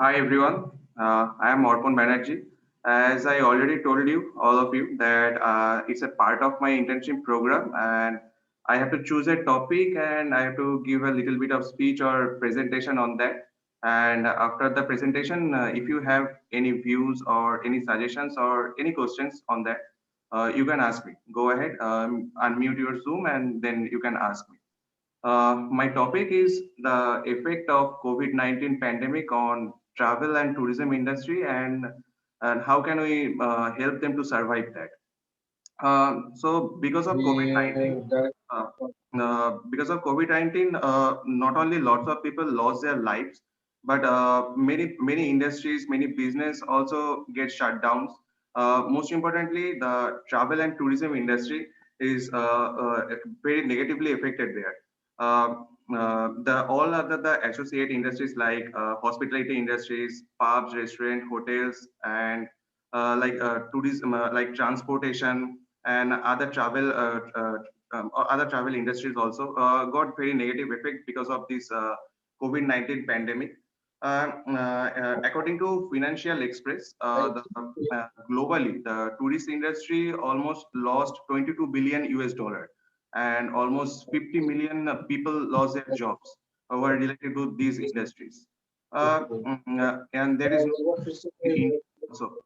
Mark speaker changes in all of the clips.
Speaker 1: Hi everyone, I am Orpon Banerjee. As I already told you, all of you, that it's a part of my internship program and I have to choose a topic and I have to give a little bit of speech or presentation on that. And after the presentation, if you have any views or any suggestions or any questions on that, you can ask me. Go ahead, unmute your Zoom and then you can ask me. My topic is the effect of COVID-19 pandemic on travel and tourism industry and how can we help them to survive that. So
Speaker 2: Yeah, that
Speaker 1: uh, because of COVID-19, not only lots of people lost their lives, but many industries, many business also get shut down. Most importantly, the travel and tourism industry is very negatively affected there. The all other the associate industries like hospitality industries, pubs, restaurant, hotels, and tourism, like transportation and other travel industries also got very negative effect because of this COVID-19 pandemic. According to Financial Express, globally, the tourist industry almost lost 22 billion US dollar, and almost 50 million people lost their jobs were related to these industries. And there is no in India also.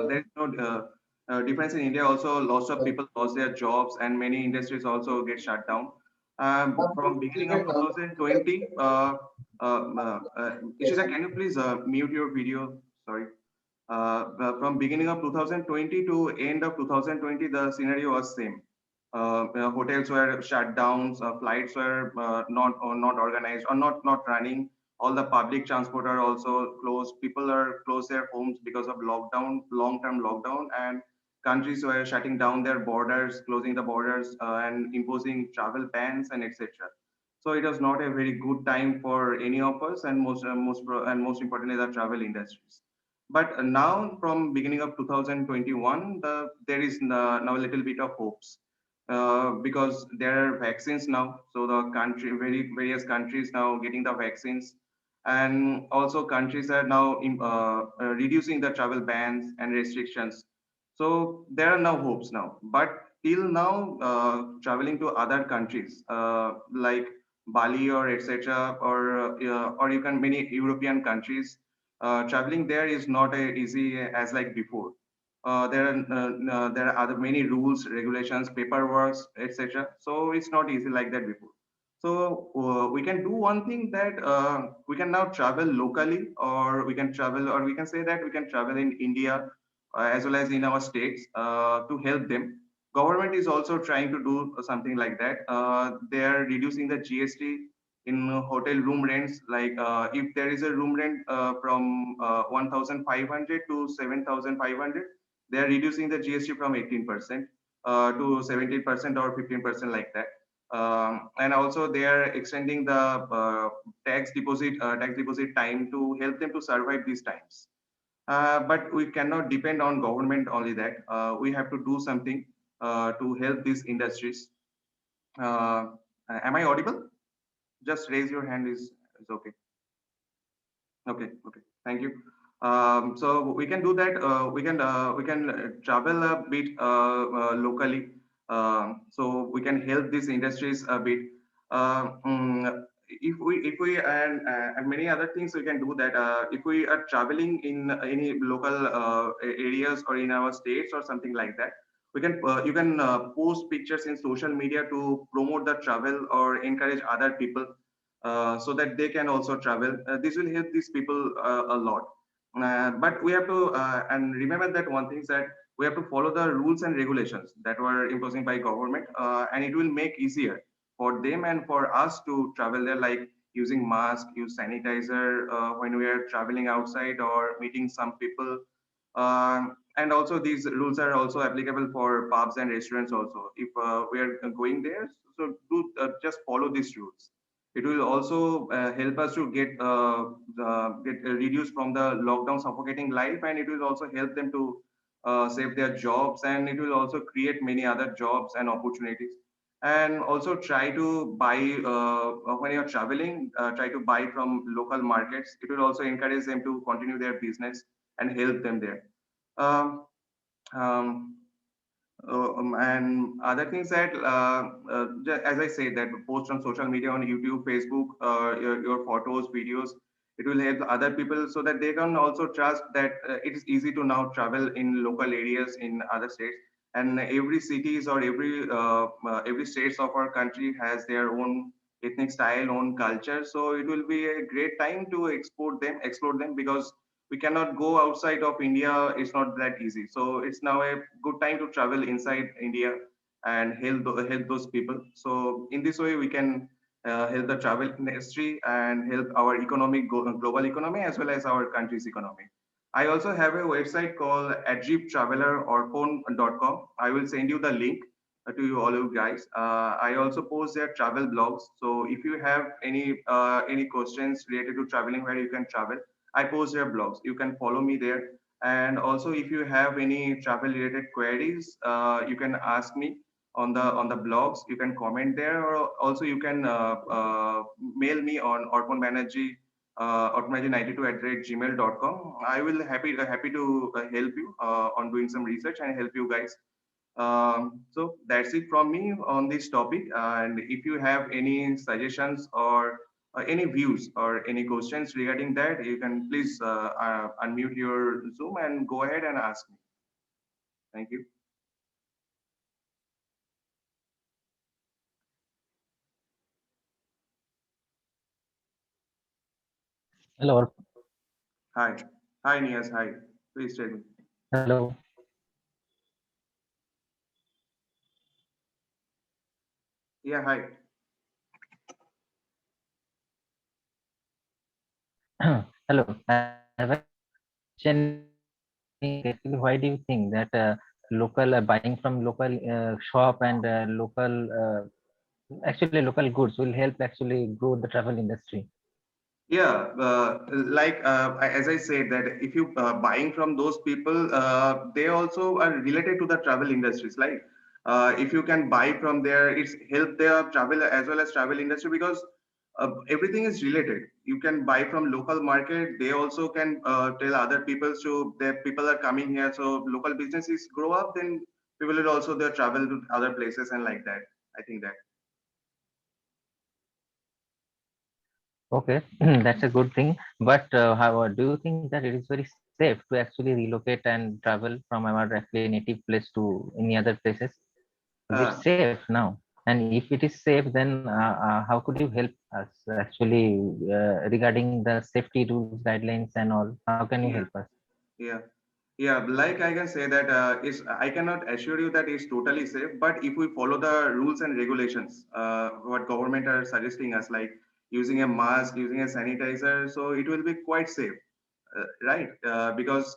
Speaker 1: There is no difference in India also. Lots of people lost their jobs, and many industries also get shut down. From beginning of 2020, Ishita, can you please mute your video? Sorry. From beginning of 2020 to end of 2020, the scenario was same. Hotels were shut down, flights were not organized or not running. All the public transport are also closed. People are closed their homes because of lockdown, long-term lockdown, and countries were shutting down their borders, closing the borders, and imposing travel bans and etc. So it was not a very good time for any of us, and most importantly, the travel industries. But now, from beginning of 2021, there is now a little bit of hopes because there are vaccines now. So the various countries now getting the vaccines, and also countries are now reducing the travel bans and restrictions. So there are now hopes now. But till now, traveling to other countries like Bali or etc. Or you can many European countries, traveling there is not easy as like before. There are other many rules, regulations, paperwork, etc. So it's not easy like that before. So we can do one thing that we can now travel locally, or we can travel, or we can say that we can travel in India as well as in our states to help them. Government is also trying to do something like that. They are reducing the GST in hotel room rents. Like if there is a room rent from 1,500 to 7,500, they are reducing the GST from 18% to 17% or 15% like that. And also they are extending the tax deposit time to help them to survive these times. But we cannot depend on government only that. We have to do something to help these industries. Uh, am I audible? Just raise your hand is okay. Okay. Thank you. So we can do that. We can travel a bit locally. So we can help these industries a bit. If we and many other things we can do that. If we are traveling in any local areas or in our states or something like that, we can you can post pictures in social media to promote the travel or encourage other people so that they can also travel. This will help these people a lot. But we have to and remember that one thing is that we have to follow the rules and regulations that were imposing by government, and it will make easier for them and for us to travel there, like using mask, use sanitizer when we are traveling outside or meeting some people. And also these rules are also applicable for pubs and restaurants also. If we are going there, so do just follow these rules. It will also help us to get reduced from the lockdown suffocating life, and it will also help them to save their jobs, and it will also create many other jobs and opportunities. And also try to buy when you're traveling, try to buy from local markets. It will also encourage them to continue their business and help them there. Um, um, and other things that, as I said, that post on social media, on YouTube, Facebook, your photos, videos, it will help other people so that they can also trust that it is easy to now travel in local areas in other states. And every cities or every states of our country has their own ethnic style, own culture. So it will be a great time to explore them, because we cannot go outside of India. It's not that easy. So it's now a good time to travel inside India and help those people. So in this way, we can help the travel industry and help our global economy, as well as our country's economy. I also have a website called adriptravelerorphone.com. I will send you the link to you all you guys. I also post their travel blogs. So if you have any questions related to traveling, where you can travel, I post their blogs. You can follow me there. And also, if you have any travel related queries, you can ask me on the blogs. You can comment there, or also you can mail me on orphanmanagy92@gmail.com. I will happy to help you on doing some research and help you guys. So that's it from me on this topic. And if you have any suggestions or any views or any questions regarding that, you can please unmute your Zoom and go ahead and ask me. Thank you.
Speaker 3: Hello.
Speaker 1: Hi. Hi, Nias. Hi. Please tell me.
Speaker 3: Hello.
Speaker 1: Yeah, hi.
Speaker 3: Hello. I have a question. Actually, why do you think that local buying from local shop and actually local goods will help actually grow the travel industry?
Speaker 1: Yeah, as I said, that if you buying from those people, they also are related to the travel industries. Like, if you can buy from there, it's help their travel as well as travel industry, because everything is related. You can buy from local market. They also can tell other people, so that people are coming here. So local businesses grow up, then people will also their travel to other places and like that. I think that.
Speaker 3: Okay, that's a good thing. But how do you think that it is very safe to actually relocate and travel from our actually native place to any other places? Is it
Speaker 1: Uh,
Speaker 3: safe now? And if it is safe, then how could you help us actually regarding the safety rules, guidelines, and all? How can you help
Speaker 1: yeah,
Speaker 3: us?
Speaker 1: yeah. Yeah, like I can say that I cannot assure you that it's totally safe, but if we follow the rules and regulations, what government are suggesting us, like using a mask, using a sanitizer, so it will be quite safe, right? Because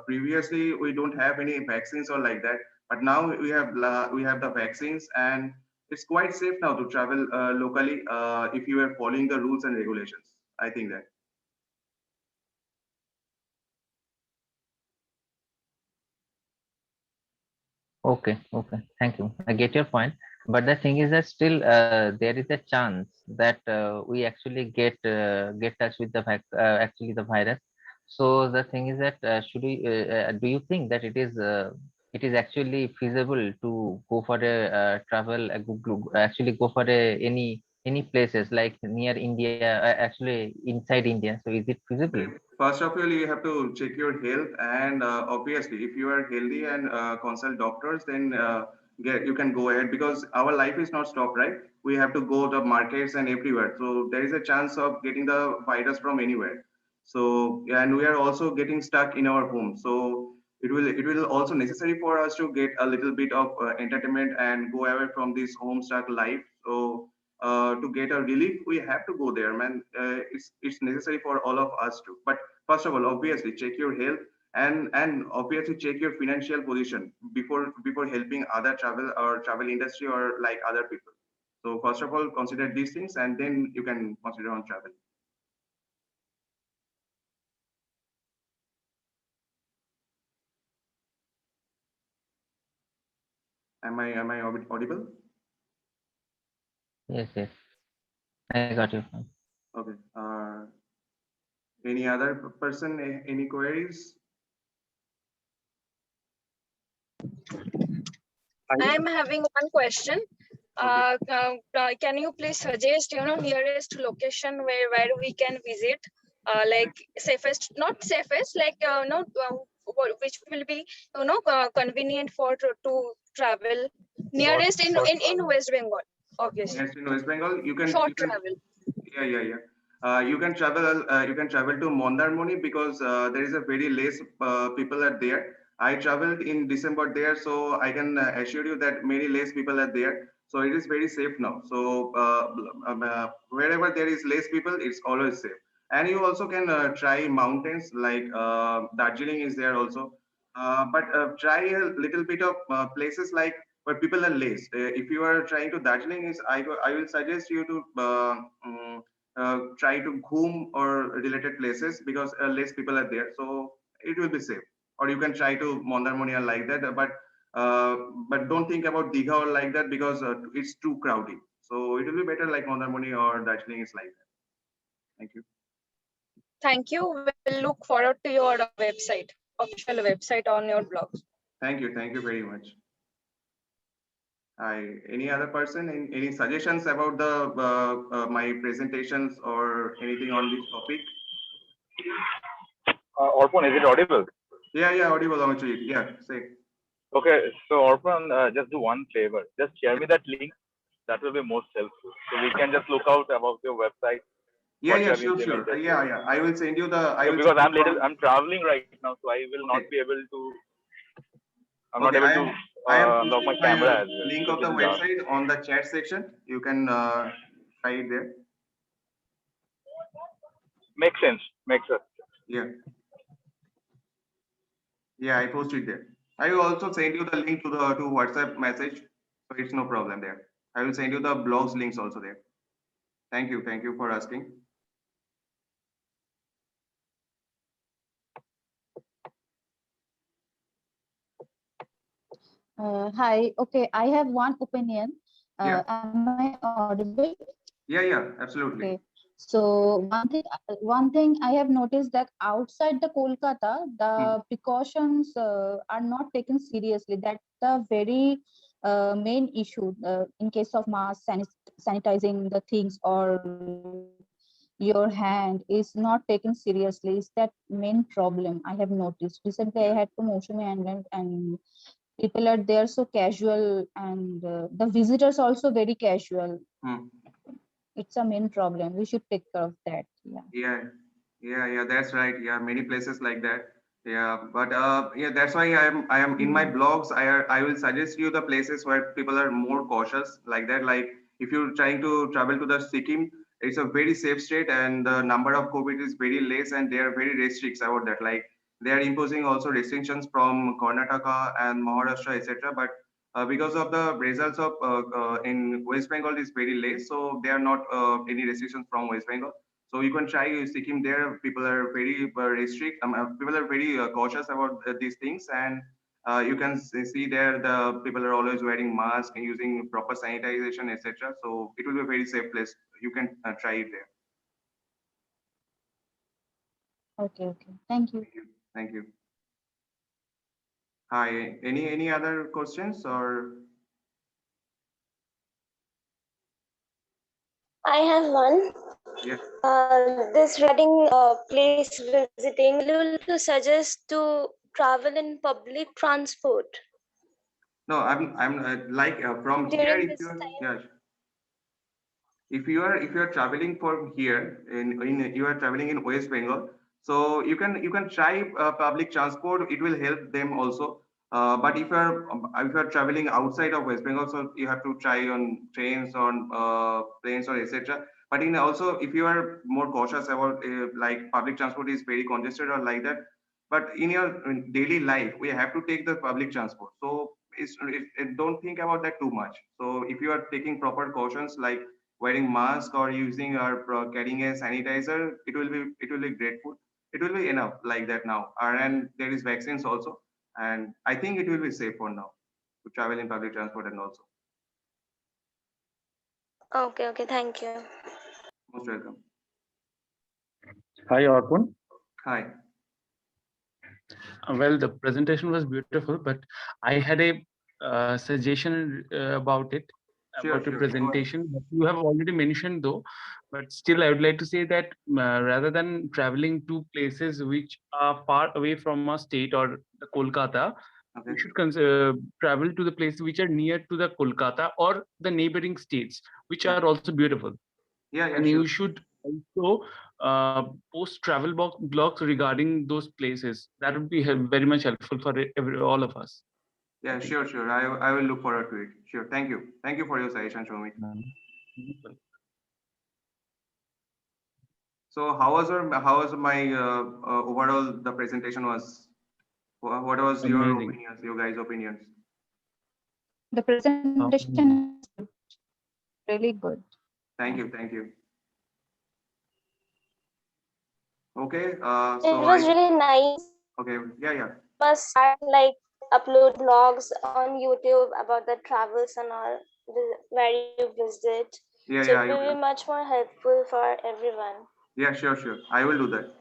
Speaker 1: previously we don't have any vaccines or like that, but now we have the vaccines, and it's quite safe now to travel locally if you are following the rules and regulations. I think that.
Speaker 3: Okay, okay, thank you. I get your point. But the thing is that still there is a chance that we actually get touch with the actually the virus. So the thing is that should we do you think that it is actually feasible to go for a actually go for any places like near India, actually inside India? So is it feasible?
Speaker 1: Okay. First of all, you have to check your health, and obviously, if you are healthy and consult doctors, then you can go ahead, because our life is not stopped, right? We have to go to markets and everywhere, so there is a chance of getting the virus from anywhere. So, and we are also getting stuck in our home, so it will also necessary for us to get a little bit of entertainment and go away from this home stuck life. So to get a relief, we have to go there, man. It's necessary for all of us to. But first of all, obviously, check your health, and obviously check your financial position before helping other travel industry or like other people. So first of all, consider these things, and then you can consider on travel. Am I audible?
Speaker 3: Yes, yes. I got your point.
Speaker 1: Okay. Any other person? Any queries?
Speaker 2: I
Speaker 4: I'm having one question.
Speaker 1: Okay.
Speaker 4: Can you please suggest, nearest location where we can visit, like safest, not safest, like no, which will be convenient for to travel nearest in West Bengal, obviously.
Speaker 1: Yes, in West Bengal,
Speaker 4: Short
Speaker 1: you can
Speaker 4: travel.
Speaker 1: yeah. You can travel. You can travel to Mondarmoni because there is a very less people are there. I traveled in December there, so I can assure you that many less people are there. So it is very safe now. So wherever there is less people, it's always safe. And you also can try mountains like Darjeeling is there also. But try a little bit of places like where people are less. If you are trying to Darjeeling, I will suggest you to try to Ghum or related places because less people are there, so it will be safe. Or you can try to Mondarmoni or like that, but don't think about Digha or like that because it's too crowded. So it will be better like Mondarmoni or Darjeeling is like that. Thank you.
Speaker 4: Thank you. We'll look forward to your website, official website on your blog.
Speaker 1: Thank you. Thank you very much. Any other person? Any suggestions about the my presentations or anything on this topic?
Speaker 2: Orphan, is it audible?
Speaker 1: Yeah, audible, Amachit. Yeah, say.
Speaker 2: Okay, so Orphan, just do one favor. Just share me that link. That will be most helpful. So we can just look out about your website. What you
Speaker 1: Yeah,
Speaker 2: have
Speaker 1: sure.
Speaker 2: implemented.
Speaker 1: Yeah. I will send you the. I
Speaker 2: So
Speaker 1: will
Speaker 2: because
Speaker 1: send you
Speaker 2: I'm traveling right now, so I will not
Speaker 1: okay.
Speaker 2: be able to. I'm not
Speaker 1: Okay,
Speaker 2: able to
Speaker 1: I am
Speaker 2: unlock
Speaker 1: posting
Speaker 2: my
Speaker 1: my
Speaker 2: camera as well
Speaker 1: link
Speaker 2: because
Speaker 1: of the
Speaker 2: it's dark.
Speaker 1: website on the chat section. You can try it there.
Speaker 2: Makes sense. Makes sense.
Speaker 1: Yeah, I post it there. I will also send you the link to WhatsApp message, so it's no problem there. I will send you the blogs links also there. Thank you for asking.
Speaker 5: Hi. Okay, I have one opinion.
Speaker 1: Yeah,
Speaker 5: Am I audible?
Speaker 1: yeah, absolutely.
Speaker 5: Okay. So one thing I have noticed that outside the Kolkata, the precautions are not taken seriously. That's the very main issue in case of mass sanitizing the things or your hand is not taken seriously. Is that main problem I have noticed. Recently, I had to motion my hand and people are there so casual and the visitors also very casual.
Speaker 1: Hmm.
Speaker 5: It's a main problem. We should take care of that.
Speaker 1: Yeah, that's right. Yeah, many places like that. Yeah, but yeah, that's why I am in my blogs. I will suggest you the places where people are more cautious like that. Like if you're trying to travel to the Sikkim, it's a very safe state and the number of COVID is very less and they are very restricts about that. Like they are imposing also restrictions from Karnataka and Maharashtra, etc. But because of the results of in West Bengal is very less, so there are not any restrictions from West Bengal. So you can try Sikkim there. People are very people are very cautious about these things, and you can see there the people are always wearing masks and using proper sanitization, etc. So it will be a very safe place. You can try it there.
Speaker 5: Okay. Thank you.
Speaker 1: Thank you. Hi. Any other questions or?
Speaker 6: I have one.
Speaker 1: Yeah.
Speaker 6: This regarding place visiting, will you suggest to travel in public transport
Speaker 1: No, I'm like from here.
Speaker 6: during
Speaker 1: If
Speaker 6: this
Speaker 1: you
Speaker 6: time?
Speaker 1: yeah, if you are traveling from here in you are traveling in West Bengal, so you can try public transport. It will help them also. But if you are traveling outside of West Bengal, so you have to try on trains, on planes, or etc. But in also if you are more cautious about like public transport is very congested or like that. But in your daily life, we have to take the public transport. So don't think about that too much. So if you are taking proper cautions like wearing mask or using or carrying a sanitizer, it will be grateful. It will be enough like that now. And there is vaccines also, and I think it will be safe for now to travel in public transport and also.
Speaker 6: Okay, okay, thank you.
Speaker 1: Most welcome.
Speaker 7: Hi, Arpon.
Speaker 1: Hi.
Speaker 7: Well, the presentation was beautiful, but I had a suggestion about it,
Speaker 1: Sure,
Speaker 7: about your
Speaker 1: sure. Go ahead.
Speaker 7: presentation. That you have already mentioned, though, but still, I would like to say that rather than traveling to places which are far away from our state or the Kolkata,
Speaker 1: Okay.
Speaker 7: we should travel to the places which are near to the Kolkata or the neighboring states, which
Speaker 1: Yeah.
Speaker 7: are also beautiful.
Speaker 1: Yeah, yeah,
Speaker 7: And
Speaker 1: sure.
Speaker 7: you should also post travel blogs regarding those places. That would be very much helpful for all of us.
Speaker 1: Yeah, sure, sure. I will look forward to it. Sure. Thank you. Thank you for your suggestion, Shomit. So how was my overall the presentation was? What was your
Speaker 7: Amazing.
Speaker 1: opinions, your guys' opinions?
Speaker 5: The presentation is good, really good.
Speaker 1: Thank you, thank you. Okay,
Speaker 6: It
Speaker 1: so
Speaker 6: was really nice.
Speaker 1: okay, yeah.
Speaker 6: Must start like upload vlogs on YouTube about the travels and all where you visit.
Speaker 1: Yeah,
Speaker 6: So
Speaker 1: yeah,
Speaker 6: it will be much more helpful for everyone.
Speaker 1: yeah, sure. I will do that.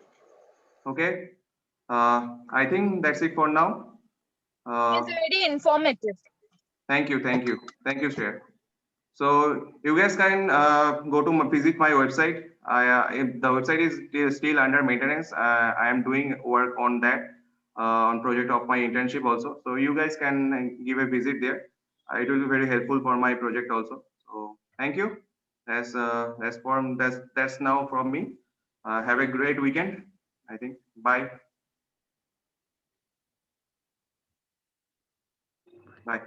Speaker 1: Okay. I think that's it for now.
Speaker 4: It's very informative.
Speaker 1: Thank you, Shreya. So you guys can go to visit my website. The website is still under maintenance. I am doing work on that on project of my internship also. So you guys can give a visit there. It will be very helpful for my project also. So thank you. That's now from me. Have a great weekend. I think. Bye. Bye.